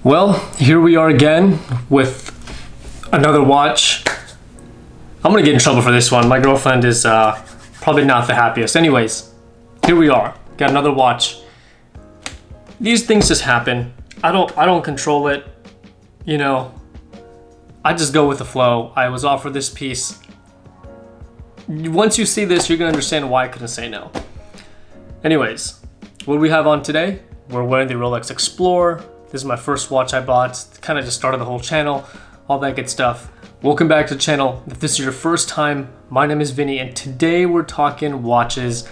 Well, here we are again with another watch. I'm gonna get in trouble for this one. My girlfriend is probably not the happiest. Anyways, here we are. Got another watch. These things just happen. I don't control it. You know, I just go with the flow. I was offered this piece. Once you see this, you're gonna understand why I couldn't say no. Anyways, what do we have on today? We're wearing the Rolex Explorer. This is my first watch I bought. Kind of just started the whole channel, all that good stuff. Welcome back to the channel. If this is your first time, my name is Vinny, and today we're talking watches.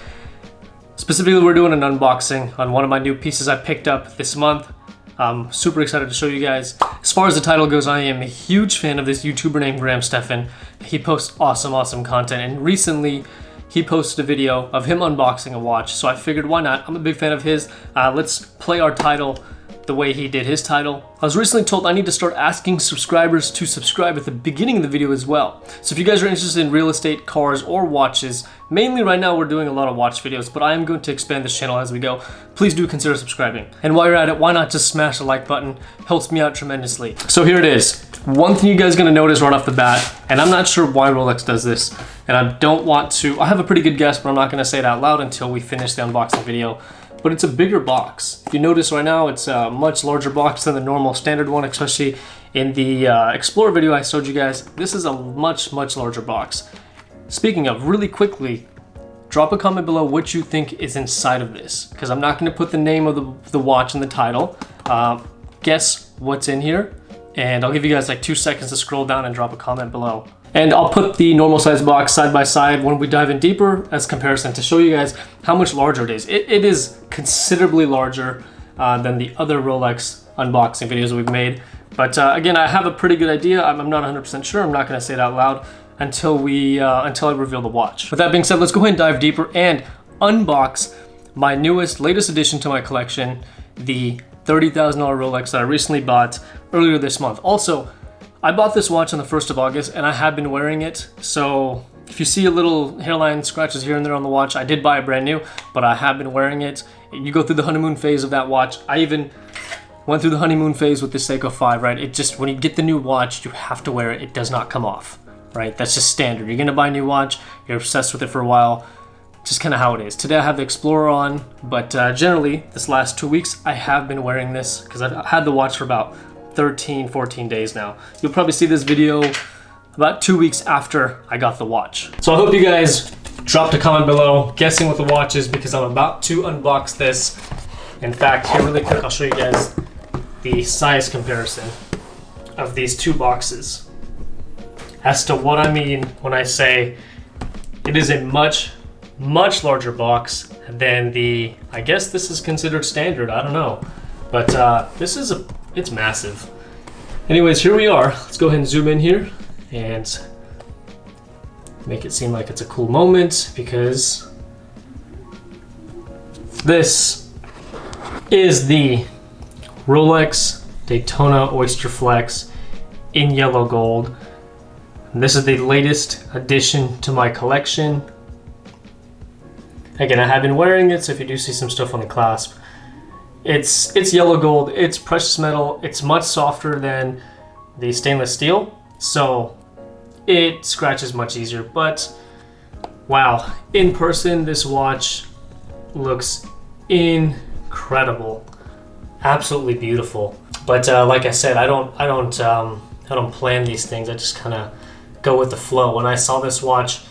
Specifically, we're doing an unboxing on one of my new pieces I picked up this month. I'm super excited to show you guys. As far as the title goes, I am a huge fan of this YouTuber named Graham Stephan. He posts awesome content, and recently he posted a video of him unboxing a watch. So I figured, why not? I'm a big fan of his. Let's play our title the way he did his title. I was recently told I need to start asking subscribers to subscribe at the beginning of the video as well. So if you guys are interested in real estate, cars, or watches, mainly right now we're doing a lot of watch videos, but I am going to expand this channel as we go. Please do consider subscribing. And while you're at it, why not just smash the like button? Helps me out tremendously. So here it is. One thing you guys are gonna notice right off the bat, and I'm not sure why Rolex does this, and I don't want to, I have a pretty good guess, but I'm not gonna say it out loud until we finish the unboxing video. But it's a bigger box. If you notice right now, it's a much larger box than the normal standard one, especially in the Explorer video I showed you guys. This is a much larger box. Speaking of, really quickly, drop a comment below what you think is inside of this, because I'm not gonna put the name of the watch in the title. Guess what's in here, and I'll give you guys like 2 seconds to scroll down and drop a comment below. And I'll put the normal size box side by side when we dive in deeper as comparison to show you guys how much larger it is. It is considerably larger than the other Rolex unboxing videos we've made. But again, I have a pretty good idea. I'm not 100% sure. I'm not gonna say it out loud until I reveal the watch. With that being said, let's go ahead and dive deeper and unbox my latest addition to my collection, the $30,000 Rolex that I recently bought earlier this month. Also, I bought this watch on the 1st of August and I have been wearing it. So if you see a little hairline scratches here and there on the watch, I did buy it brand new, but I have been wearing it. You go through the honeymoon phase of that watch. I even went through the honeymoon phase with the Seiko 5, right? It just, when you get the new watch, you have to wear it. It does not come off, right? That's just standard. You're gonna buy a new watch, you're obsessed with it for a while. Just kind of how it is. Today I have the Explorer on, but generally this last 2 weeks, I have been wearing this because I've had the watch for about 14 days now. You'll probably see this video about 2 weeks after I got the watch. So I hope you guys dropped a comment below guessing what the watch is, because I'm about to unbox this. In fact, here really quick, I'll show you guys the size comparison of these two boxes as to what I mean when I say it is a much larger box than the, I guess this is considered standard, I don't know. But it's massive. Anyways, here we are. Let's go ahead and zoom in here and make it seem like it's a cool moment, because this is the Rolex Daytona Oyster Flex in yellow gold. And this is the latest addition to my collection. Again, I have been wearing it, so if you do see some stuff on the clasp, it's yellow gold, it's precious metal, it's much softer than the stainless steel, so it scratches much easier. But wow, in person this watch looks incredible, absolutely beautiful. But like I said, I don't plan these things. I just kind of go with the flow. When I saw this watch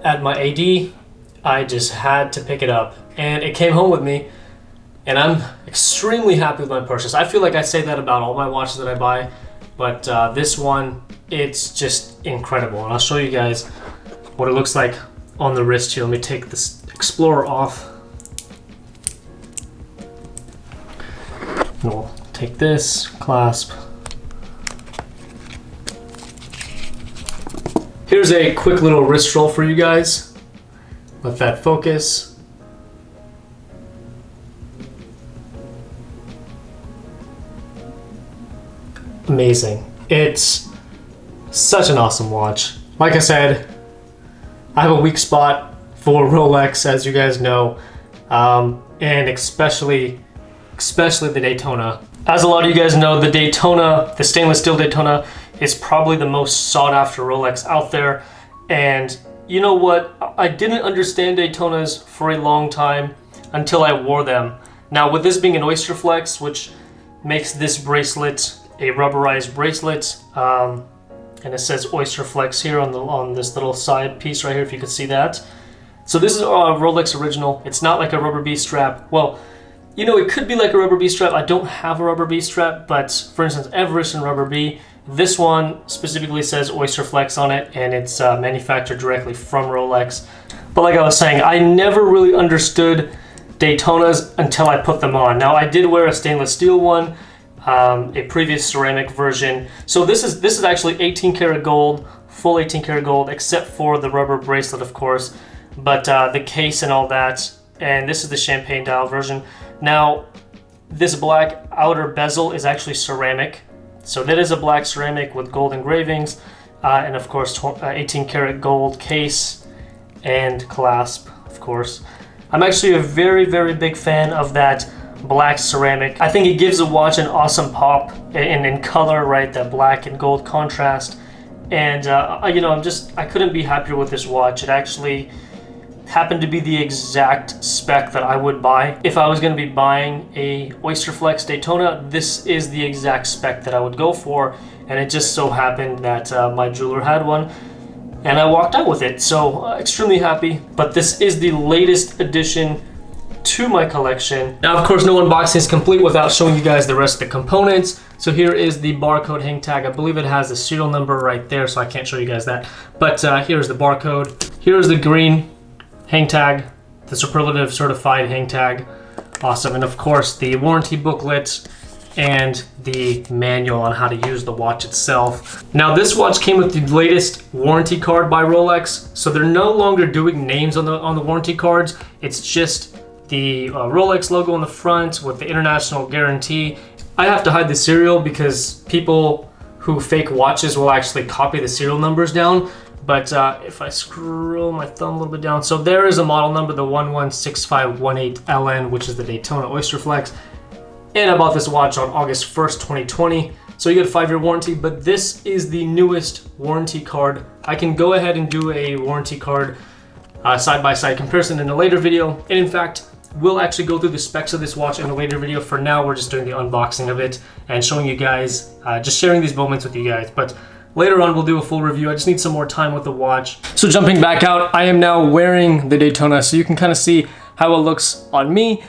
at my AD, I just had to pick it up, and it came home with me. And I'm extremely happy with my purchase. I feel like I say that about all my watches that I buy, but this one, it's just incredible. And I'll show you guys what it looks like on the wrist here. Let me take this Explorer off. And we'll take this clasp. Here's a quick little wrist roll for you guys. Let that focus. Amazing. It's such an awesome watch. Like I said, I have a weak spot for Rolex, as you guys know, and especially the Daytona. As a lot of you guys know, the Daytona, the stainless steel Daytona, is probably the most sought after Rolex out there. And you know what? I didn't understand Daytonas for a long time until I wore them. Now, with this being an Oyster Flex, which makes this bracelet a rubberized bracelet, and it says Oyster Flex here on this little side piece right here, if you could see that. So this is a Rolex original. It's not like a rubber B strap. Well, you know, it could be like a rubber B strap. I don't have a rubber B strap, but for instance, Everest and rubber B, this one specifically says Oyster Flex on it, and it's manufactured directly from Rolex. But like I was saying, I never really understood Daytonas until I put them on. Now, I did wear a stainless steel one, a previous ceramic version. So this is actually 18 karat gold, full 18 karat gold, except for the rubber bracelet, of course, but the case and all that. And this is the champagne dial version. Now, this black outer bezel is actually ceramic. So that is a black ceramic with gold engravings, and of course 18 karat gold case and clasp, of course. I'm actually a very, very big fan of that black ceramic. I think it gives the watch an awesome pop in color, right? That black and gold contrast. And you know, I couldn't be happier with this watch. It actually happened to be the exact spec that I would buy. If I was going to be buying a Oyster Flex Daytona, this is the exact spec that I would go for, and it just so happened that my jeweler had one, and I walked out with it, so extremely happy. But this is the latest addition to my collection. Now, of course, no unboxing is complete without showing you guys the rest of the components. So here is the barcode hang tag. I believe it has the serial number right there, so I can't show you guys that. But here's the barcode. Here's the green hang tag, the superlative certified hang tag. Awesome. And of course, the warranty booklet and the manual on how to use the watch itself. Now, this watch came with the latest warranty card by Rolex, so they're no longer doing names on the warranty cards. It's just the Rolex logo on the front with the international guarantee. I have to hide the serial because people who fake watches will actually copy the serial numbers down. But if I scroll my thumb a little bit down, so there is a model number, the 116518LN, which is the Daytona Oyster Flex. And I bought this watch on August 1st, 2020. So you get a 5-year warranty, but this is the newest warranty card. I can go ahead and do a warranty card side-by-side comparison in a later video. And in fact, we'll actually go through the specs of this watch in a later video. For now, we're just doing the unboxing of it and showing you guys, just sharing these moments with you guys. But later on, we'll do a full review. I just need some more time with the watch. So jumping back out, I am now wearing the Daytona, so you can kind of see how it looks on me.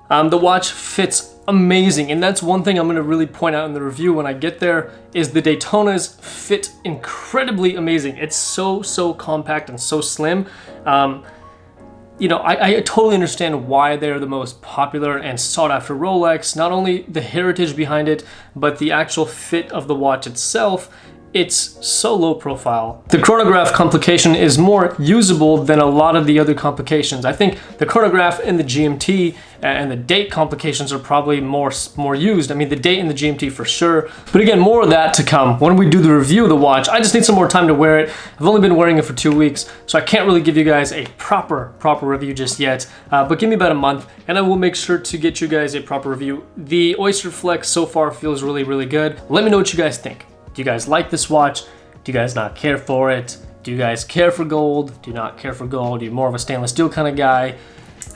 The watch fits amazing, and that's one thing I'm gonna really point out in the review when I get there, is the Daytonas fit incredibly amazing. It's so compact and so slim. You know, I totally understand why they're the most popular and sought after Rolex. Not only the heritage behind it, but the actual fit of the watch itself. It's so low profile. The chronograph complication is more usable than a lot of the other complications. I think the chronograph and the GMT and the date complications are probably more used. I mean, the date and the GMT for sure. But again, more of that to come when we do the review of the watch. I just need some more time to wear it. I've only been wearing it for 2 weeks, so I can't really give you guys a proper review just yet. But give me about a month, and I will make sure to get you guys a proper review. The Oyster Flex so far feels really good. Let me know what you guys think. Do you guys like this watch? Do you guys not care for it? Do you guys care for gold? Do you not care for gold? Are you more of a stainless steel kind of guy?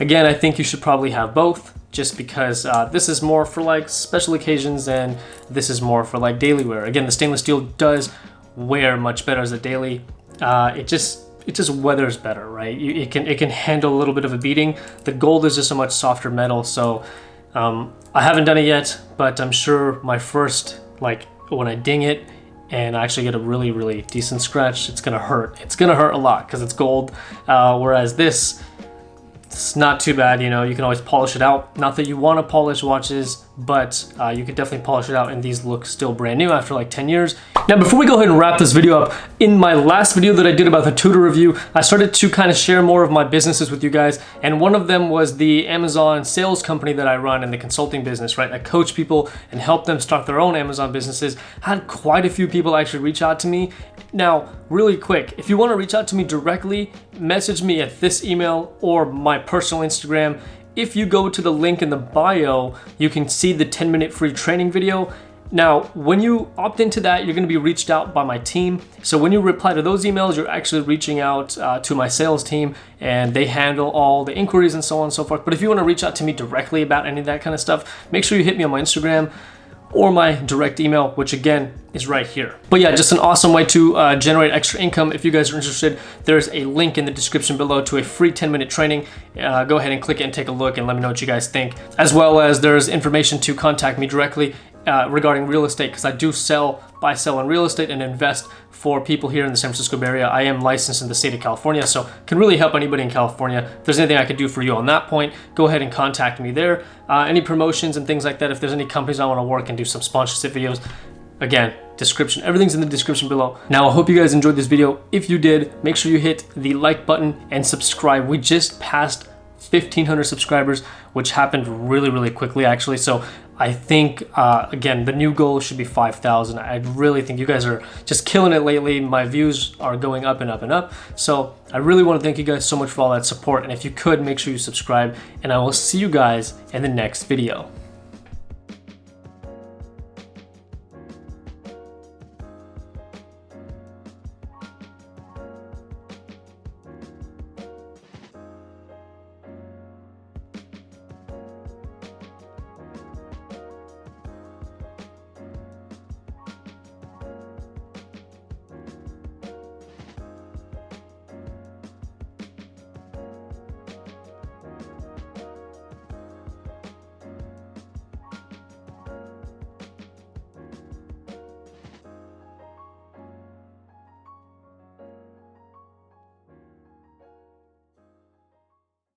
Again, I think you should probably have both, just because this is more for like special occasions and this is more for like daily wear. Again, the stainless steel does wear much better as a daily. It just weathers better, right? It can handle a little bit of a beating. The gold is just a much softer metal, so I haven't done it yet, but I'm sure my first, like, when I ding it and I actually get a really decent scratch, it's gonna hurt. It's gonna hurt a lot because it's gold. Whereas this, it's not too bad, you know, you can always polish it out. Not that you want to polish watches, but you could definitely polish it out, and these look still brand new after like 10 years. Now, before we go ahead and wrap this video up, in my last video that I did about the Tudor review, I started to kind of share more of my businesses with you guys, and one of them was the Amazon sales company that I run in the consulting business, right? I coach people and help them start their own Amazon businesses. I had quite a few people actually reach out to me. Now, really quick, if you want to reach out to me directly, message me at this email or my personal Instagram, if you go to the link in the bio, you can see the 10-minute free training video. Now, when you opt into that, you're gonna be reached out by my team. So when you reply to those emails, you're actually reaching out to my sales team, and they handle all the inquiries and so on and so forth. But if you wanna reach out to me directly about any of that kind of stuff, make sure you hit me on my Instagram or my direct email, which again is right here. But yeah, just an awesome way to generate extra income. If you guys are interested, there's a link in the description below to a free 10-minute training. Go ahead and click it and take a look and let me know what you guys think. As well as there's information to contact me directly regarding real estate, because I do buy, sell on real estate and invest for people here in the San Francisco Bay Area. I am licensed in the state of California, so can really help anybody in California. If there's anything I could do for you on that point, go ahead and contact me there. Any promotions and things like that, if there's any companies I want to work and do some sponsorship videos, again, description, everything's in the description below. Now, I hope you guys enjoyed this video. If you did, make sure you hit the like button and subscribe. We just passed 1,500 subscribers, which happened really, really quickly actually. So I think, again, the new goal should be 5,000. I really think you guys are just killing it lately. My views are going up and up and up. So I really want to thank you guys so much for all that support. And if you could, make sure you subscribe, and I will see you guys in the next video.